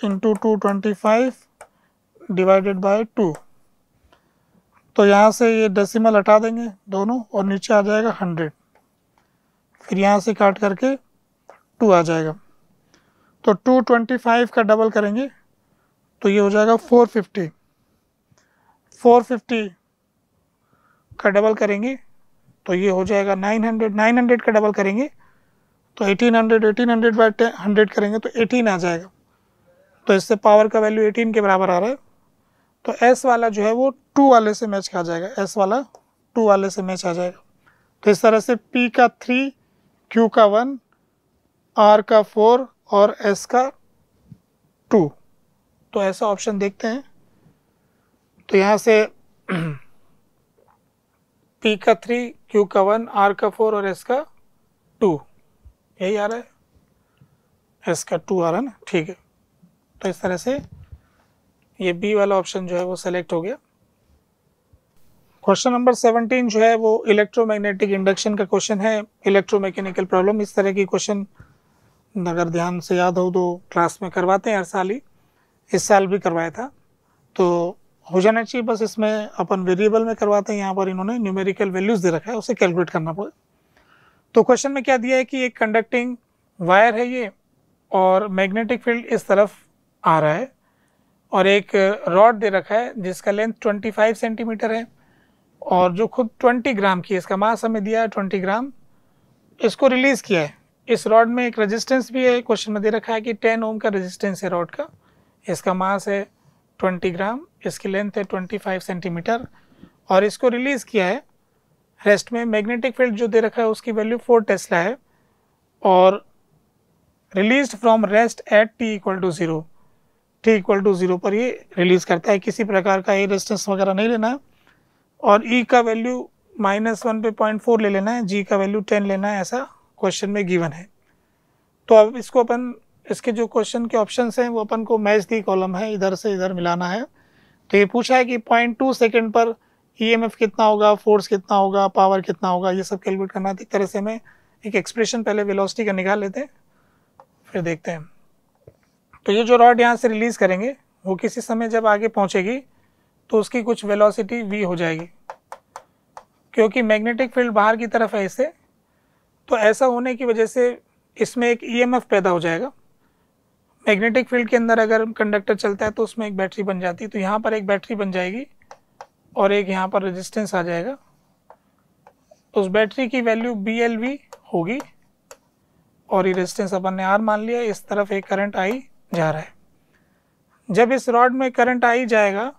× 225 डिवाइडेड बाय 2। तो यहाँ से ये डेसिमल हटा देंगे दोनों और नीचे आ जाएगा 100। फिर यहाँ से काट करके 2 आ जाएगा। तो 225 का डबल करेंगे तो ये हो जाएगा 450। 450 का डबल करेंगे तो ये हो जाएगा 900। 900 का डबल करेंगे तो 1800। 1800/100 करेंगे तो 18 आ जाएगा। तो इससे पावर का वैल्यू 18 के बराबर आ रहा है। तो S वाला जो है वो 2 वाले से मैच खा जाएगा, S वाला 2 वाले से मैच आ जाएगा। तो इस तरह से P का 3, Q का 1, R का 4 और S का 2। तो ऐसा ऑप्शन देखते हैं। तो यहाँ से P का 3, Q का 1, R का 4 और S का 2 यही आ रहा है, S का 2 आ रहा है ना, ठीक है। तो इस तरह से ये B वाला ऑप्शन जो है वो सेलेक्ट हो गया। क्वेश्चन नंबर 17 जो है वो इलेक्ट्रोमैग्नेटिक इंडक्शन का क्वेश्चन है, इलेक्ट्रोमैकेनिकल प्रॉब्लम। इस तरह की क्वेश्चन अगर ध्यान से याद हो तो क्लास में करवाते हैं हर साल ही, इस साल भी करवाया था। तो हो जाना चाहिए, बस इसमें अपन वेरिएबल में करवाते हैं, यहाँ पर इन्होंने न्यूमेरिकल वैल्यूज़ दे रखा है, उसे कैलकुलेट करना पड़े। तो क्वेश्चन में क्या दिया है कि एक कंडक्टिंग वायर है ये और मैग्नेटिक फील्ड इस तरफ आ रहा है और एक रॉड दे रखा है जिसका लेंथ 25 सेंटीमीटर है और जो खुद 20 ग्राम की है, इसका मास हमें दिया है 20 ग्राम। इसको रिलीज़ किया है। इस रॉड में एक रेजिस्टेंस भी है, क्वेश्चन में दे रखा है कि 10 ओम का रेजिस्टेंस है रॉड का, इसका मास है 20 ग्राम, इसकी लेंथ है 25 सेंटीमीटर और इसको रिलीज़ किया है रेस्ट में। मैग्नेटिक फील्ड जो दे रखा है उसकी वैल्यू 4 टेस्ला है और released from rest at t = 0। t = 0 पर ये रिलीज़ करता है, किसी प्रकार का ये रेजिस्टेंस वगैरह नहीं लेना है और E का वैल्यू -1 पे 0.4 ले लेना है, G का वैल्यू 10 लेना है, ऐसा क्वेश्चन में गिवन है। तो अब इसको अपन, इसके जो क्वेश्चन के ऑप्शंस हैं वो अपन को मैच दी कॉलम है, इधर से इधर मिलाना है। तो ये पूछा है कि 0.2 सेकेंड पर EMF कितना होगा, फोर्स कितना होगा, पावर कितना होगा, ये सब कैलकुलेट करना है। एक तरह से हमें एक एक्सप्रेशन पहले वेलोसिटी का निकाल लेते हैं फिर देखते हैं। तो ये जो रॉड यहाँ से रिलीज़ करेंगे वो किसी समय जब आगे पहुँचेगी तो उसकी कुछ वेलोसिटी v हो जाएगी, क्योंकि मैग्नेटिक फील्ड बाहर की तरफ है इससे। तो ऐसा होने की वजह से इसमें एक EMF पैदा हो जाएगा। मैग्नेटिक फील्ड के अंदर अगर कंडक्टर चलता है तो उसमें एक बैटरी बन जाती है, तो यहाँ पर एक बैटरी बन जाएगी और एक यहाँ पर रेजिस्टेंस आ जाएगा। उस बैटरी की वैल्यू BLV होगी और ये रेजिस्टेंस अपन ने R मान लिया। इस तरफ एक करंट I जा रहा है। जब इस रॉड में करंट I जाएगा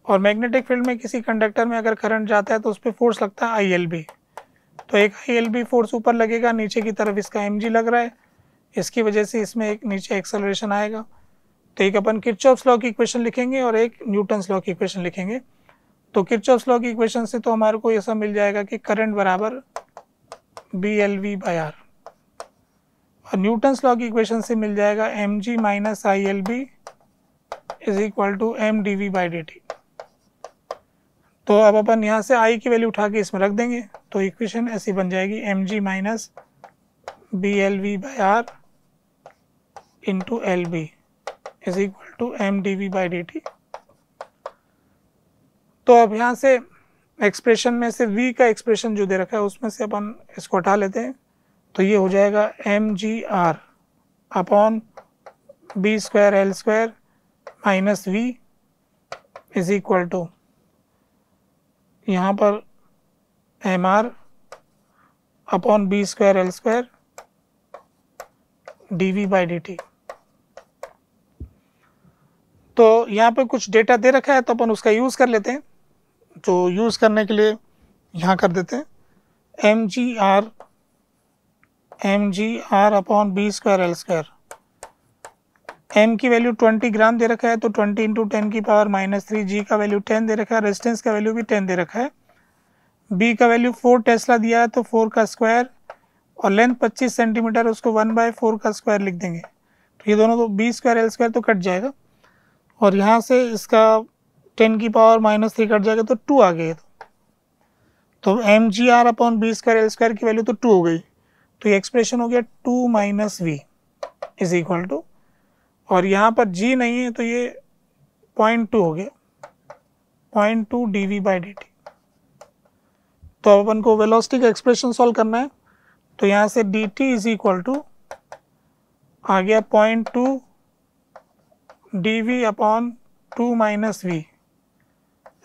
और मैग्नेटिक फील्ड में किसी कंडक्टर में अगर करंट जाता है तो उस पर फोर्स लगता है ILB। तो एक ILB फोर्स ऊपर लगेगा, नीचे की तरफ इसका mg लग रहा है, इसकी वजह से इसमें एक नीचे एक्सेलरेशन आएगा। तो एक अपन किरचॉफ्स लॉ की इक्वेशन लिखेंगे और एक न्यूटन्स लॉ की इक्वेशन लिखेंगे। तो किरचॉफ्स लॉ की इक्वेशन से तो हमारे को ऐसा मिल जाएगा कि करंट बराबर BLV/R, और न्यूटन्स लॉ की इक्वेशन से मिल जाएगा mg minus ILB is equal to mdV/dt। तो अब अपन यहाँ से I की वैल्यू उठा के इसमें रख देंगे, तो इक्वेशन ऐसी बन जाएगी mg minus BLV/R into LB is equal to mdV/dt। तो अब यहाँ से एक्सप्रेशन में से v का एक्सप्रेशन जो दे रखा है उसमें से अपन इसको हटा लेते हैं, तो ये हो जाएगा mgr upon B²L² minus v is equal to यहाँ पर mr अपॉन B²L² dV/dt। तो यहाँ पे कुछ डेटा दे रखा है तो अपन उसका यूज़ कर लेते हैं। तो यूज़ करने के लिए यहाँ कर देते हैं mgr अपॉन B²L²। m की वैल्यू 20 ग्राम दे रखा है तो 20 इंटू 10 की पावर -3, g का वैल्यू 10 दे रखा है, रेजिस्टेंस का वैल्यू भी 10 दे रखा है, b का वैल्यू 4 टेस्ला दिया है तो 4 का स्क्वायर, और लेंथ 25 सेंटीमीटर, उसको 1/4 का स्क्वायर लिख देंगे। तो ये दोनों तो B²L² तो कट जाएगा, और यहाँ से इसका 10 की पावर -3 कट जाएगा तो 2 आ गए। तो mgr अपॉन B²L² की वैल्यू तो 2 हो गई, तो ये एक्सप्रेशन हो गया 2 minus v is equal to, और यहाँ पर g नहीं है तो ये 0.2 हो गया, 0.2 dV/dt। तो अपन को वेलोसिटी का एक्सप्रेशन सॉल्व करना है, तो यहाँ से dt इज इक्वल टू आ गया 0.2 dV अपॉन 2 माइनस v।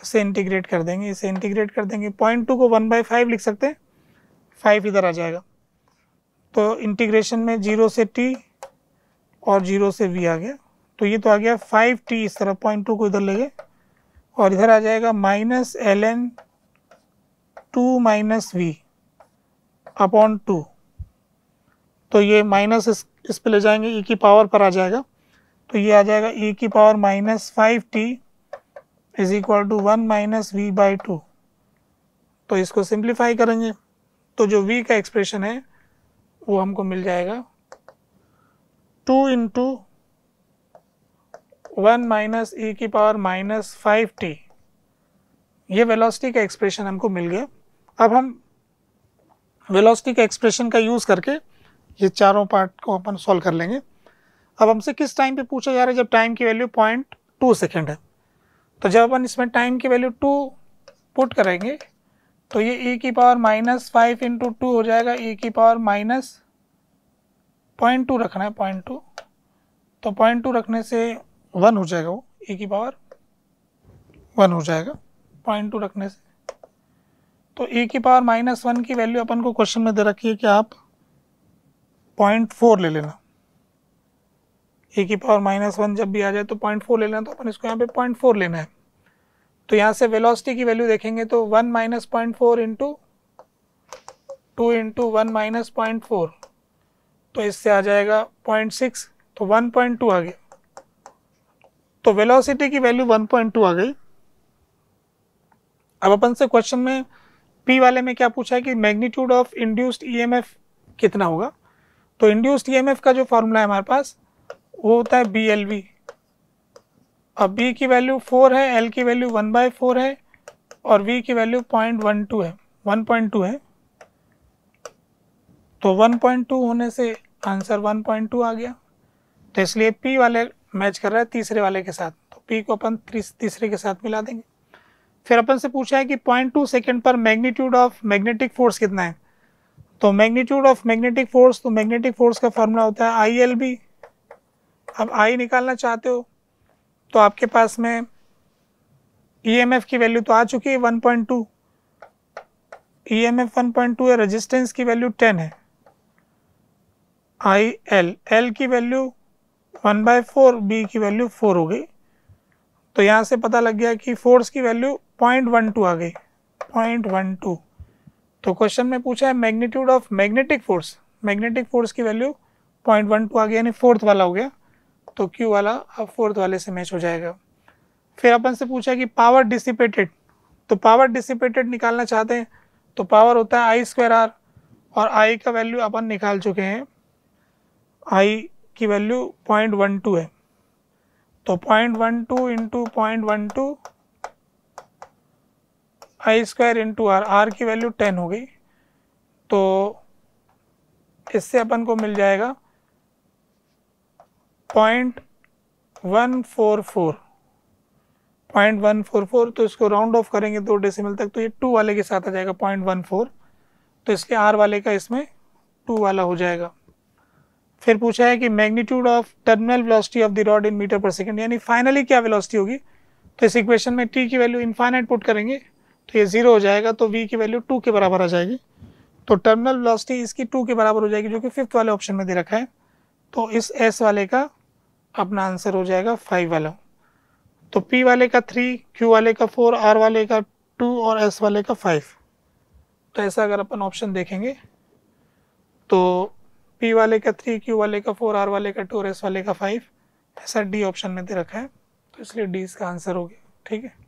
इसे इंटीग्रेट कर देंगे, 0.2 को 1/5 लिख सकते हैं, 5 इधर आ जाएगा। तो इंटीग्रेशन में 0 से t और 0 से v आ गया, तो ये तो आ गया 5t, इस तरफ 0.2 को इधर ले गए, और इधर आ जाएगा -ln 2 माइनस v अपॉन 2। तो ये माइनस इस पे ले जाएंगे, e की पावर पर आ जाएगा, तो ये आ जाएगा e की power -5t is equal to 1 minus v/2। तो इसको सिंप्लीफाई करेंगे तो जो v का एक्सप्रेशन है वो हमको मिल जाएगा 2 इंटू 1 माइनस e की पावर -5t। ये वेलोसिटी का एक्सप्रेशन हमको मिल गया। अब हम वेलोसिटी का एक्सप्रेशन का यूज़ करके ये चारों पार्ट को अपन सॉल्व कर लेंगे। अब हमसे किस टाइम पे पूछा जा रहा है, जब टाइम की वैल्यू 0.2 सेकेंड है। तो जब अपन इसमें टाइम की वैल्यू 2 पुट करेंगे तो ये e की पावर -5 इंटू 2 हो जाएगा, e की पावर -0.2 रखना है, 0.2, तो 0.2 रखने से 1 हो जाएगा, वो e की पावर 1 हो जाएगा 0.2 रखने से। तो e की पावर -1 की वैल्यू अपन को क्वेश्चन में दे रखी है कि आप 0.4 ले लेना। e की पावर -1 जब भी आ जाए तो 0.4 ले लेना, तो अपन इसको यहाँ पे 0.4 लेना है। तो यहाँ से वेलोसिटी की वैल्यू देखेंगे तो 1 माइनस 0.4 इंटू 2 इंटू 1 माइनस 0.4, तो इससे आ जाएगा 0.6, तो 1.2 आ गया। तो वेलोसिटी की वैल्यू 1.2 आ गई। अब अपन से क्वेश्चन में P वाले में क्या पूछा है कि मैग्नीट्यूड ऑफ इंड्यूस्ड EMF कितना होगा। तो इंड्यूस्ड EMF का जो फॉर्मूला है हमारे पास वो होता है BLV। अब B की वैल्यू 4 है, L की वैल्यू 1/4 है, और V की वैल्यू 0.12 है, 1.2 है। तो 1.2 होने से आंसर 1.2 आ गया। तो इसलिए P वाले मैच कर रहा है तीसरे वाले के साथ, तो P को अपन तीसरे के साथ मिला देंगे। फिर अपन से पूछा है कि 0.2 सेकेंड पर मैग्नीट्यूड ऑफ मैग्नेटिक फोर्स कितना है। तो मैग्नीट्यूड ऑफ मैग्नेटिक फोर्स, तो मैग्नेटिक फोर्स का फॉर्मूला होता है ILB। अब I निकालना चाहते हो तो आपके पास में EMF की वैल्यू तो आ चुकी है 1.2, EMF 1.2 है, रेजिस्टेंस की वैल्यू 10 है, IL, L की वैल्यू 1/4, B की वैल्यू 4 हो गई। तो यहाँ से पता लग गया कि फोर्स की वैल्यू 0.12 आ गई, 0.12। तो क्वेश्चन में पूछा है magnitude of magnetic force, magnetic force की वैल्यू 0.12 आ गया, यानी फोर्थ वाला हो गया, तो क्यू वाला अब फोर्थ वाले से मैच हो जाएगा। फिर अपन से पूछा कि पावर डिसिपेटेड, तो पावर डिसिपेटेड निकालना चाहते हैं तो पावर होता है I²R, और I का वैल्यू अपन निकाल चुके हैं, I की वैल्यू 0.12 है, तो 0.12 into 0.12 I² into R, R की वैल्यू 10 हो गई, तो इससे अपन को मिल जाएगा 0.144, 0.144। तो इसको राउंड ऑफ करेंगे 2 डेसिमल तक तो ये 2 वाले के साथ आ जाएगा 0.14, तो इसलिए R वाले का इसमें 2 वाला हो जाएगा। फिर पूछा है कि magnitude of terminal velocity of the rod in meter per second, यानी फाइनली क्या वेलोसिटी होगी। तो इस इक्वेशन में t की वैल्यू इनफाइनाइट पुट करेंगे तो ये 0 हो जाएगा, तो v की वैल्यू 2 के बराबर आ जाएगी, तो टर्मिनल वेलोसिटी इसकी 2 के बराबर हो जाएगी, जो कि 5th वाले ऑप्शन में दे रखा है। तो इस s वाले का अपना आंसर हो जाएगा 5 वाला। तो p वाले का 3, q वाले का 4, r वाले का 2 और s वाले का 5। तो ऐसा अगर अपन ऑप्शन देखेंगे तो p वाले का 3, q वाले का 4, r वाले का 2 और s वाले का 5, ऐसा d ऑप्शन में दे रखा है, तो इसलिए d इसका आंसर हो गया। ठीक है।